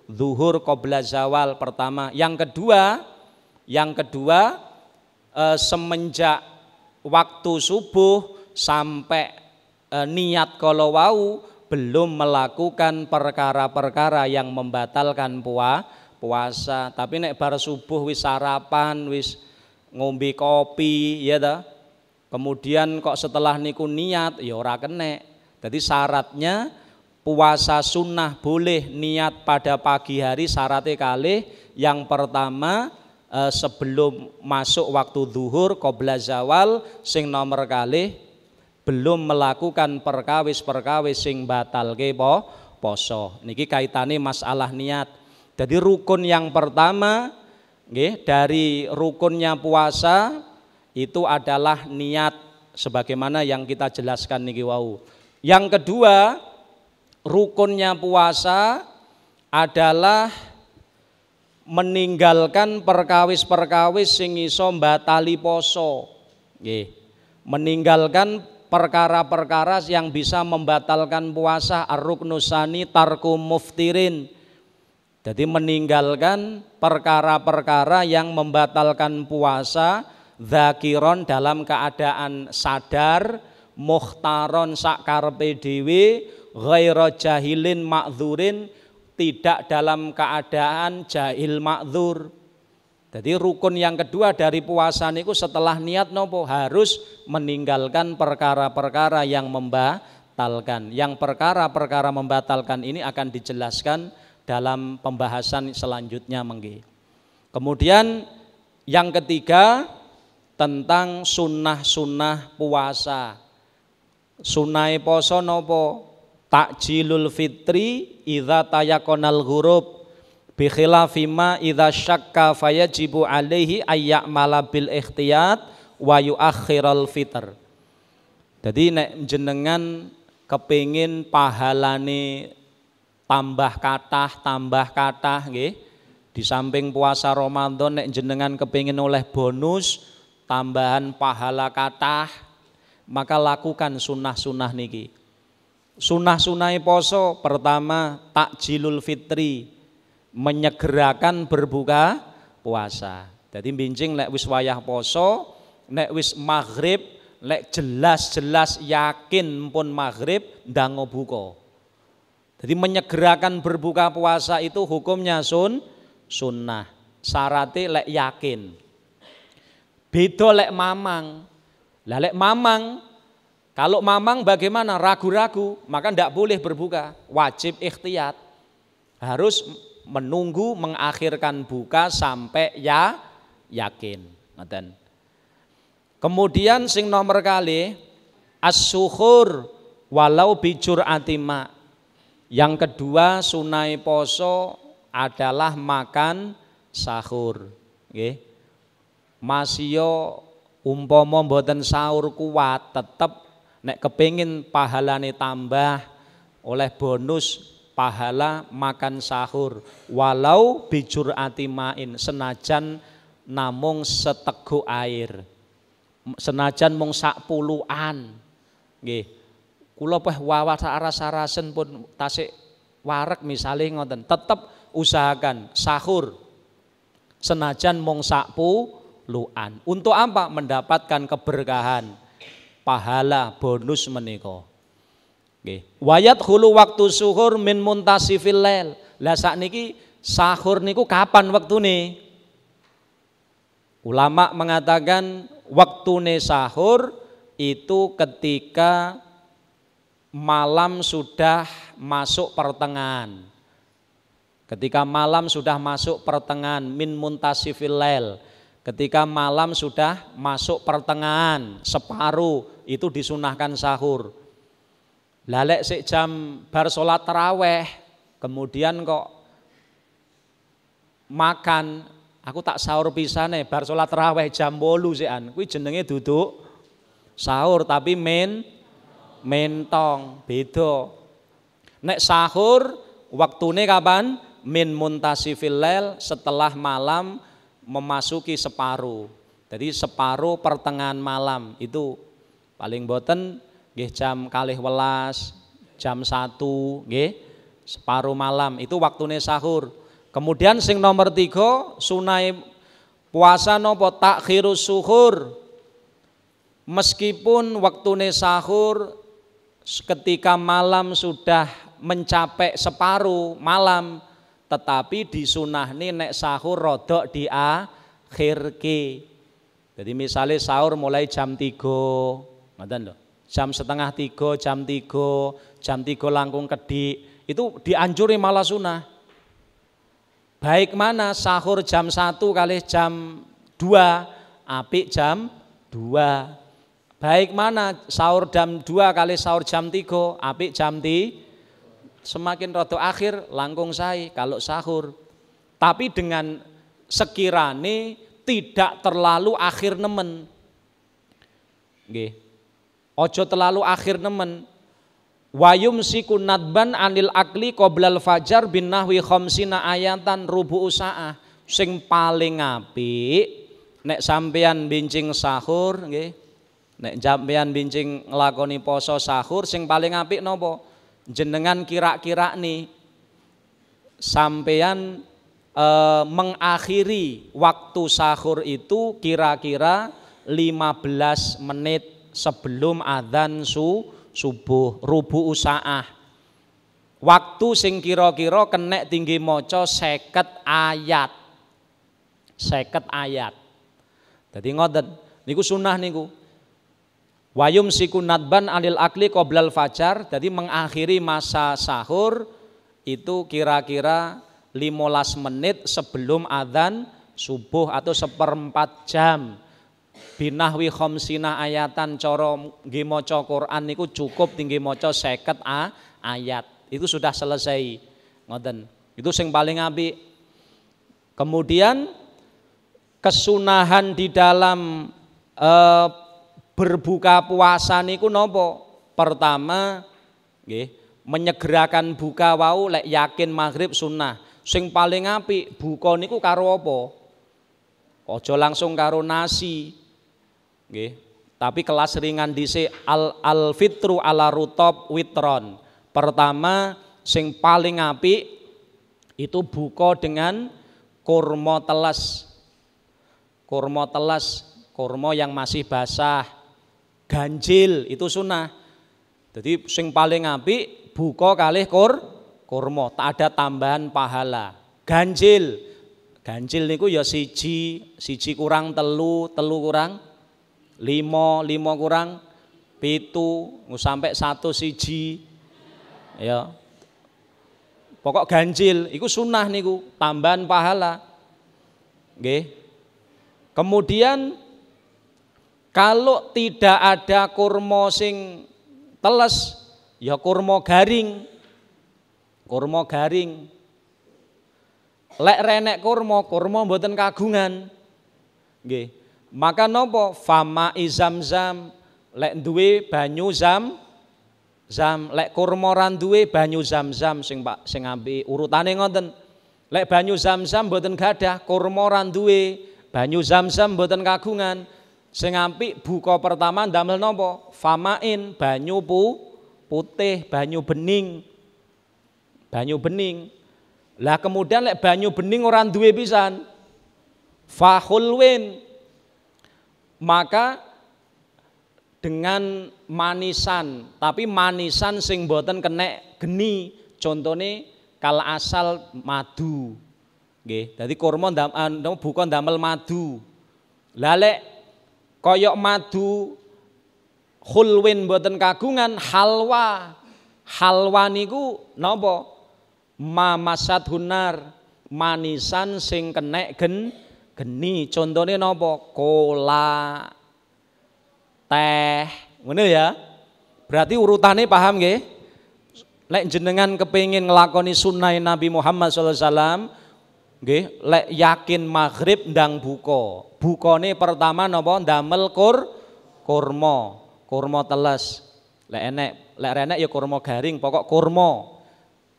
zuhur qabla zawal pertama. Yang kedua semenjak waktu subuh sampai niat kalau wau belum melakukan perkara-perkara yang membatalkan puasa. Tapi nek bar subuh wis sarapan, wis ngombe kopi ya ta. Kemudian kok setelah niku niat ya ora kenek. Jadi syaratnya puasa sunnah boleh niat pada pagi hari syaratnya kalih. Yang pertama sebelum masuk waktu zuhur qabla zawal, sing nomor kalih belum melakukan perkawis sing batalke poso. Niki kaitane masalah niat. Jadi rukun yang pertama nggih dari rukunnya puasa itu adalah niat sebagaimana yang kita jelaskan niki wau. Yang kedua, rukunnya puasa adalah meninggalkan perkawis sing iso mbatali poso. Nggih. Meninggalkan perkara-perkara yang bisa membatalkan puasa, ar-ruknusani tarku muftirin. Jadi meninggalkan perkara-perkara yang membatalkan puasa, zakiron dalam keadaan sadar, mukhtaron sakarepe dhewe, ghaira jahilin ma'dzurin, tidak dalam keadaan jahil ma'dzur. Jadi rukun yang kedua dari puasa niku setelah niat nopo harus meninggalkan perkara-perkara yang membatalkan. Yang perkara-perkara membatalkan ini akan dijelaskan dalam pembahasan selanjutnya mengki. Kemudian yang ketiga tentang sunnah-sunnah puasa. Sunai poso nopo? Takjilul fitri idza tayakonal ghurub. Bi khilafi ma idza syakka fayajibu alaihi ayya'mala bil ikhtiyat wa yuakhiral fitr. Jadi nek jenengan kepingin pahalane tambah kathah nggih. Di samping puasa Ramadan nek jenengan kepingin oleh bonus tambahan pahala kathah, maka lakukan sunnah-sunnah niki. Sunnah-sunnah poso pertama takjilul fitri, menyegerakan berbuka puasa. Jadi bincing lek wis wayah poso, nek wis maghrib, lek jelas-jelas yakin pun maghrib ndango buka. Jadi menyegerakan berbuka puasa itu hukumnya sunnah. Syaratnya lek yakin. Beda lek mamang. Lah lek mamang, kalau mamang bagaimana? Ragu-ragu, maka ndak boleh berbuka. Wajib ikhtiyat. Harus menunggu mengakhirkan buka sampai yakin. Ngoten. Kemudian sing nomor kali as-suhur walau bijur atima. Yang kedua sunai poso adalah makan sahur. Nggih. Masio umpama mboten sahur kuat tetep nek kepingin pahalane tambah oleh bonus pahala makan sahur walau bijur atimain, senajan namung seteguk air, senajan mung sak puluhan. Nggih. Kula peh wawas aras-arasen pun tasik wareg misale ngoten, tetep usahakan sahur senajan mung sak puluhan. Untuk apa? Mendapatkan keberkahan pahala bonus menika. Nggih. Wayat hulu waktu suhur min muntasifil lail. Lah sakniki sahur niku kapan waktune? Ulama mengatakan waktune sahur itu ketika malam sudah masuk pertengahan. Ketika malam sudah masuk pertengahan min muntasifil lail. Ketika malam sudah masuk pertengahan separuh itu disunahkan sahur. Lalek sik jam bar salat taraweh, kemudian kok makan, aku tak sahur pisane bar salat taraweh jam 8 sikan. Kuwi jenenge duduk sahur tapi mentong, beda. Nek sahur waktune kapan? Min muntasifil lail, setelah malam memasuki separuh. Jadi separuh pertengahan malam itu paling boten nggih jam 12, jam 1 nggih, separuh malam itu waktune sahur. Kemudian sing nomor 3 sunai puasa napa takhirus suhur. Meskipun waktune sahur ketika malam sudah mencapai separuh malam, tetapi disunahni nek sahur rodok diakhirke. Jadi misalnya sahur mulai jam 3, ngoten lho. Jam setengah 3, jam 3 langkung kedik, itu dianjuri malah sunah. Baik mana sahur jam 1 kali jam 2, apik jam 2. Baik mana sahur jam 2 kali sahur jam 3, apik jam 3. Semakin rodo akhir langkung sae kalau sahur. Tapi dengan sekirane tidak terlalu akhir nemen. Nggih. Ojo terlalu akhir nemen. Wayum siku nadban anil akli qoblal fajar bin nahwi khamsina ayatan rubu'u sa'ah. Sing paling apik nek sampeyan bincing sahur nggih. Nek sampeyan bincing nglakoni poso sahur sing paling apik napa? Jenengan kira-kira nih sampeyan mengakhiri waktu sahur itu kira-kira 15 menit sebelum adzan subuh rubu'u sa'ah. Waktu sing kira-kira kenek tinggi maca 50 ayat. 50 ayat. Dadi ngoten, niku sunah niku. Wayum siku nadban anil akli qoblal fajar, jadi mengakhiri masa sahur itu kira-kira 15 menit sebelum adzan subuh atau 1/4 jam. Binahwi khamsina ayatan, cara nggih maca Quran niku cukup tinggi maca 50 ayat. Itu sudah selesai. Ngoten. Itu sing paling apik. Kemudian kesunahan di dalam berbuka puasa niku nopo? Pertama nggih, menyegerakan buka wau lek yakin maghrib sunnah. Sing paling apik buka niku karo apa? Aja langsung karo nasi. Nggih. Tapi kelas ringan dhisik al fitru ala rutab witron. Pertama sing paling apik itu buka dengan kurma teles. Kurma teles, kurma yang masih basah. Ganjil itu sunnah. Jadi sing paling apik buka kalih kurma, tak ada tambahan pahala. Ganjil niku ya siji kurang telu kurang 5 kurang 7 sampai 1 siji. Ya. Pokok ganjil iku sunnah niku, tambahan pahala. Nggih. Kemudian kalau tidak ada kurma sing teles, ya kurma garing. Kurma garing. Lek renek kurma mboten kagungan. Nggih. Maka napa? Fama izamzam, lek duwe banyu zam, lek kurma ora duwe banyu zam-zam sing apik. Urutane ngoten. Lek banyu zam-zam mboten gadah, kurma ora duwe, banyu zam-zam mboten kagungan. Sing apik buka pertama ndamel napa? Famain, banyu putih, banyu bening. Banyu bening. Lah kemudian lek banyu bening ora duwe pisan. Fahulwin. Maka dengan manisan, tapi manisan sing mboten kenek geni. Contone kal asal madu. Nggih, dadi kurma buka ndamel madu. Lah lek koyok madu khulwin mboten kagungan halwa niku napa? Mamasat hunar, manisan sing kenek geni. Contone napa? Kola, teh, ngono ya. Berarti urutane paham nggih? Lek jenengan kepengin nglakoni sunnah Nabi Muhammad sallallahu alaihi wasallam, nggih, lek yakin maghrib ndang buka. Bukane pertama napa? Ndamel kurma teles. Lek renek ya kurma garing, pokok kurma.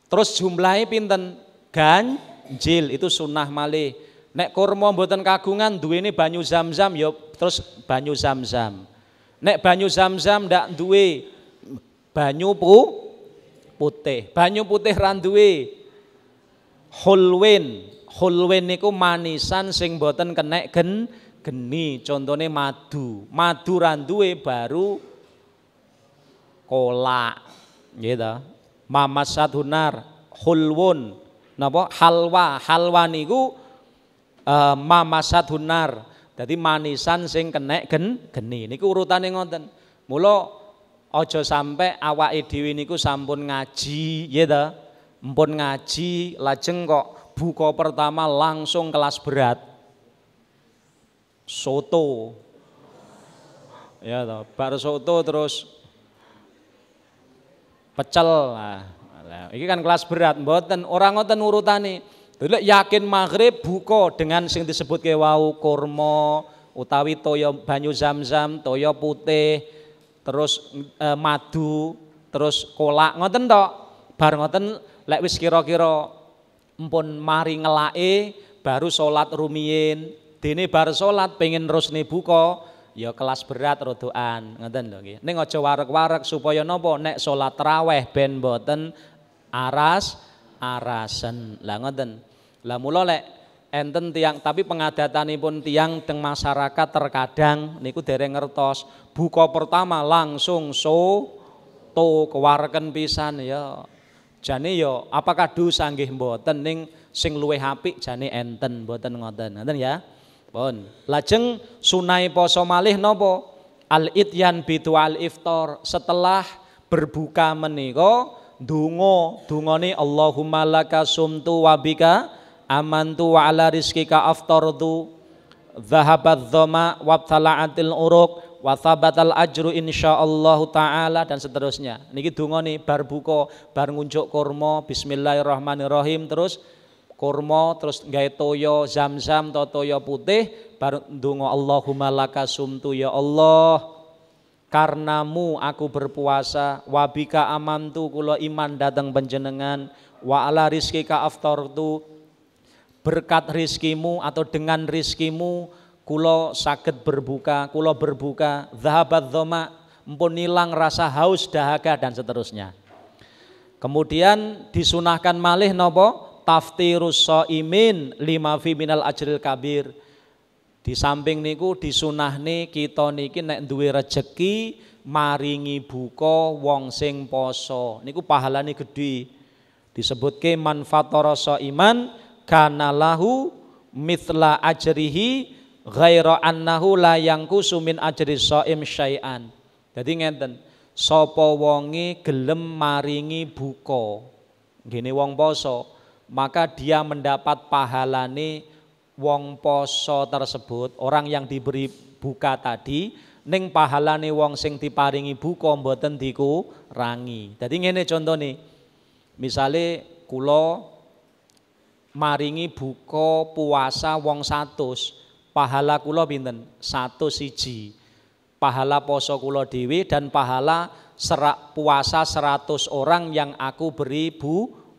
Terus jumlahe pinten? Ganjil, itu sunnah malih. Nek kurma mboten kagungan duwene banyu zam-zam ya terus banyu zam-zam. Nek banyu zam-zam ndak duwe banyu putih. Banyu putih ra duwe hulwin. Hulwin niku manisan sing boten kenek geni. Contone madu. Madu ra duwe baru kolak. Gitu. Mamasadunar hulwun. Napa? Halwa. Halwa niku mamasadunar. Jadi manisan sing kenek geni. Niku urutane ngoten. Mula aja sampai awake dhewe niku sampun ngaji, ya ta? Mpun ngaji lajeng kok buka pertama langsung kelas berat. Soto. Ya ta, bar soto terus pecel. Nah, iki kan kelas berat, mboten ora ngoten urutane. Lek yakin maghrib buka dengan sing disebutke wau kurma utawi toya banyu zam-zam, toya putih, terus madu, terus kolak ngoten tok. Bar ngoten lek wis kira-kira empun mari ngelake baru salat rumiyin. Dene bar salat pengen terusne buka ya kelas berat rodoan ngoten lho nggih. Ning aja wareg-wareg supaya napa nek salat tarawih ben mboten arasen. Lah ngoten. Lah mula lek enten tiang tapi pengadatanipun tiang teng masyarakat terkadang niku dereng ngertos buka pertama langsung soto kewareken pisan ya. Jane ya apakah dosa nggih mboten ning sing luwih apik jane enten mboten ngoten. Ngoten ya. Pun. Lajeng sunai poso malih napa? Al-ityan bidual iftar. Setelah berbuka menika dungane Allahumma laka sumtu wa bika amantu wa ala rizkika aftardu dhahabat dhama wa tala'atil uruq wa thabatal ajru insyaallahu taala dan seterusnya. Niki dungane bar buka, bar ngunjuk kurma bismillahirrahmanirrahim terus kurma terus gawe toya zam-zam atau toya putih bar ndonga Allahumma laka sumtu ya Allah karenamu aku berpuasa wabika amantu kula iman datang panjenengan wa ala rizkika aftartu berkat rizkimu atau dengan rizkimu kula saged berbuka, kula berbuka dhahabat dhama mpun ilang rasa haus dahaga dan seterusnya. Kemudian disunahkan malih napa taftirus shaimin lima fi minal ajril kabir. Di samping niku disunahne kita niki nek duwe rejeki maringi buka wong sing poso niku pahalane gedhe. Disebutke man fatara shaiman kana lahu mithla ajrihi ghaira annahu la yanqusu min ajri shaim syai'an. Dadi ngenten, sapa wonge gelem maringi buka ngene wong poso, maka dia mendapat pahalane wong poso tersebut, orang yang diberi buka tadi, ning pahalane wong sing diparingi buka mboten dikurangi. Dadi ngene contone. Misale kula maringi buka puasa wong 100, pahala kula pinten? 101. Pahala poso kula dhewe dan pahala puasa 100 orang yang aku beri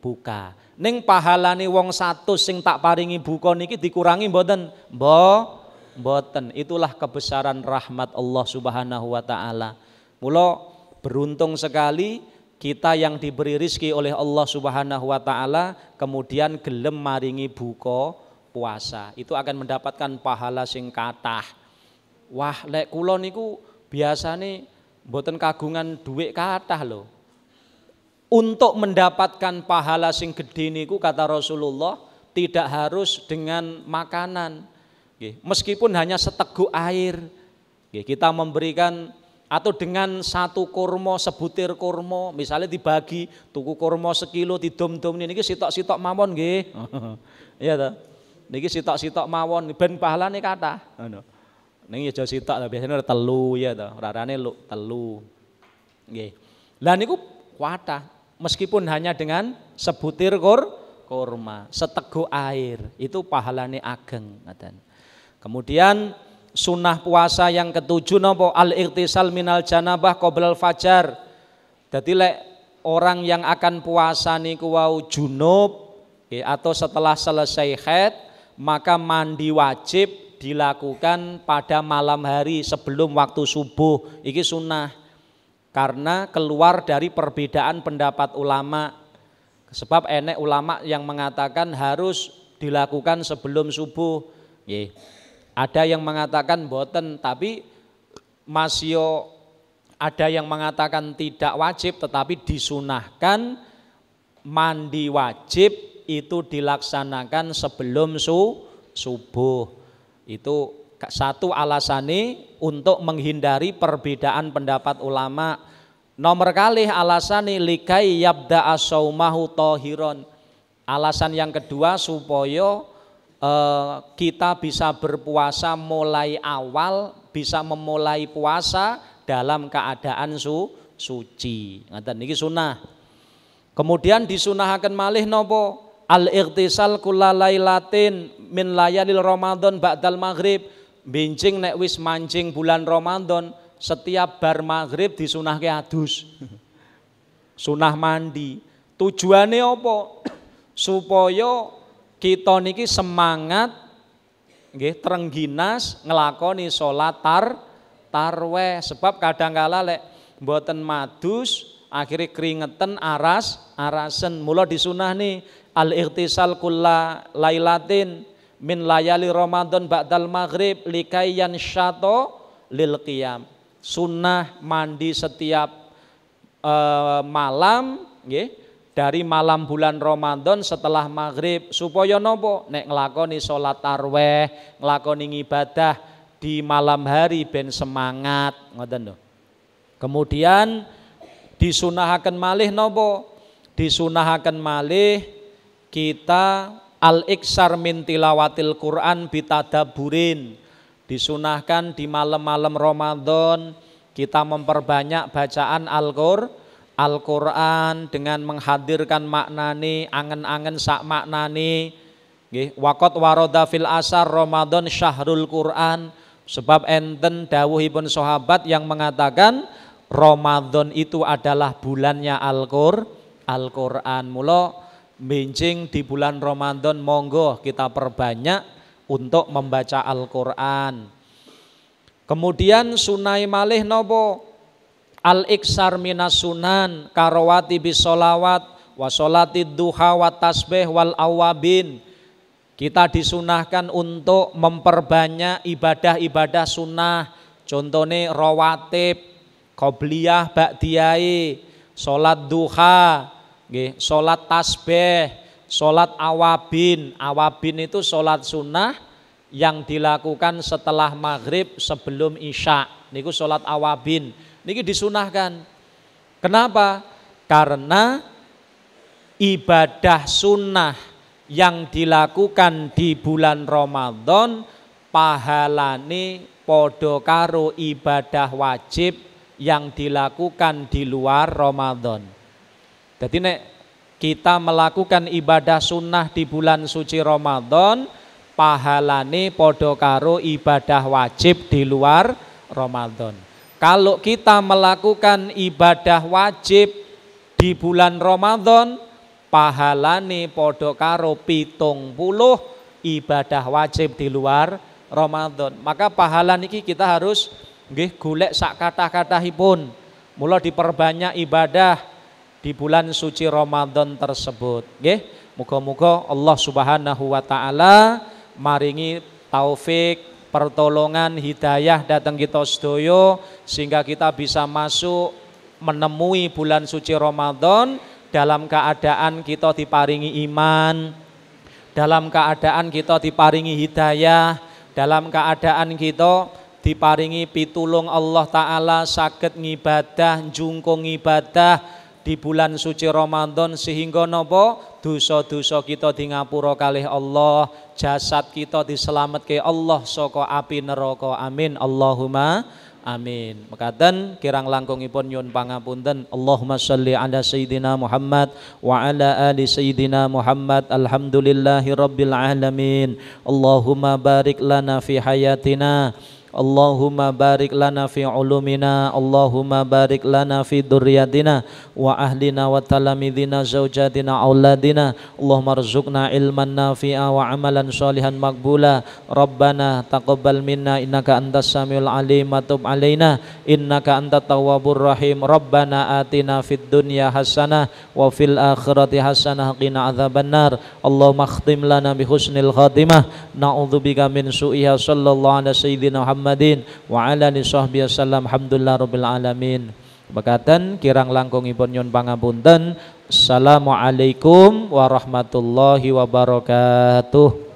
buka. Ning pahalane wong 100 sing tak paringi buka niki dikurangi mboten? Mboten. Itulah kebesaran rahmat Allah Subhanahu wa taala. Mula beruntung sekali kita yang diberi rizki oleh Allah Subhanahu wa taala kemudian gelem maringi buka puasa. Itu akan mendapatkan pahala sing kathah. Wah, lek kula niku biasane mboten kagungan dhuwit kathah lho. Untuk mendapatkan pahala sing gedhe niku kata Rasulullah tidak harus dengan makanan. Meskipun hanya seteguk air. Kita memberikan atau dengan satu kurma, sebutir kurma, misalnya dibagi tuku kurma sekilo didom-dom niki sitok-sitok mawon nggih. Iya ta. Niki sitok-sitok mawon ben pahalane kathah. Ngono. Ning aja sitok biasane telu ya ta, rarane telu. Nggih. Lah niku kathah meskipun hanya dengan sebutir kurma, seteguk air, itu pahalane ageng ngaten. Kemudian sunnah puasa yang ketujuh nopo al-ightisal minal janabah qoblal fajar. Dadi lek orang yang akan puasa niku wau junub atau setelah selesai haid maka mandi wajib dilakukan pada malam hari sebelum waktu subuh. Iki sunnah. karena keluar dari perbedaan pendapat ulama. Sebab enek ulama yang mengatakan harus dilakukan sebelum subuh. Ada yang mengatakan boten, tapi masih ada yang mengatakan tidak wajib tetapi disunahkan mandi wajib itu dilaksanakan sebelum subuh. Itu satu alasannya untuk menghindari perbedaan pendapat ulama. Nomor kali alasannya likai yabda as-saumahu tahiron. Alasan yang kedua supaya kita bisa berpuasa mulai awal, bisa memulai puasa dalam keadaan suci. Ngaten niki sunah. Kemudian disunahkan malih nopo? Al-ightisal kulla lailatin min layalil Ramadan ba'dal maghrib. Bincing nek wis mancing bulan Ramadan, setiap bar maghrib disunahke adus. Sunah mandi. Tujuannya apa? Supaya kita niki semangat nggih trengginas ngelakoni salat tarweh. Sebab kadangkala lek mboten madus akhirnya keringetan arasen. Mula disunah nih al-ightisal kulla lailatin min layali Ramadan ba'dal maghrib likayyan syato lil qiyam. Sunnah mandi setiap malam nggih, dari malam bulan Ramadan setelah maghrib supaya nopo nek nglakoni salat tarweh, nglakoni ibadah di malam hari ben semangat ngoten lho. Kemudian disunahaken malih nopo? Disunahaken malih kita al-iksar min tilawatil Quran bitadaburin. Disunahkan di malam-malam Ramadan kita memperbanyak bacaan Al-Quran dengan menghadirkan maknani, angen-angen sak maknani. Nggih, waqat warada fil asar Ramadan syahrul Quran. Sebab enten dawuhipun sahabat yang mengatakan Ramadan itu adalah bulannya Al-Quran. Mula bincing di bulan Ramadan monggo kita perbanyak untuk membaca Al-Quran. Kemudian sunai malih nopo? Al-iksar minas sunan karawati bisolawat wa sholatid duha wa tasbih wal awabin. Kita disunahkan untuk memperbanyak ibadah-ibadah sunnah. Contohnya rawatib, qobliyah, ba'diyai, sholat duha, sholat tasbih, sholat awabin. Awabin itu sholat sunnah yang dilakukan setelah maghrib sebelum isya. Niku sholat awabin. Niki disunahkan. Kenapa? Karena ibadah sunnah yang dilakukan di bulan Ramadan pahalane podo karo ibadah wajib yang dilakukan di luar Ramadan. Jadi nek kita melakukan ibadah sunnah di bulan suci Ramadan, pahalane podo karo ibadah wajib di luar Ramadan. Kalau kita melakukan ibadah wajib di bulan Ramadan, pahalane podo karo 70 ibadah wajib di luar Ramadan. Maka pahala niki kita harus nggih golek sak kathah-kathahipun. Mula diperbanyak ibadah di bulan suci Ramadan tersebut. Nggih, muga-muga Allah Subhanahu wa taala maringi taufik, pertolongan, hidayah datang kita sedaya sehingga kita bisa masuk menemui bulan suci Ramadan dalam keadaan kita diparingi iman, dalam keadaan kita diparingi hidayah, dalam keadaan kita diparingi pitulung Allah Ta'ala saged ngibadah, njungkung ibadah di bulan suci Ramadan sehingga napa dosa-dosa kita di ngapura kalih Allah, jasad kita diselametke Allah saka api neraka. Amin Allahumma amin. Mekaten kirang langkungipun nyuwun pangapunten. Allahumma sholli ala sayyidina Muhammad wa ala ali sayyidina Muhammad. Alhamdulillahirabbil alamin. Allahumma barik lana fi hayatina Allahumma barik lana fi ulumina, Allahumma barik lana fi dzurriyyatina wa ahlina wa talamidina zaujatina auladina. Allahumma rzuqna ilman nafi'a wa amalan sholihan maqbula. Rabbana taqabbal minna innaka antas samiul alim wa tub alaina innaka antat tawwabur rahim. Rabbana atina fid dunya hasanah wa fil akhirati hasanah qina adzabannar. Allahumma khtim lana bi husnil khatimah, na'udzubika min su'iha. Sallallahu ala sayyidina Muhammadin wa ala alihi sahbihi wasallam. Alhamdulillah rabbil alamin. Bekatan kirang langkungipun nyun pangapunten. Assalamualaikum warahmatullahi wabarakatuh.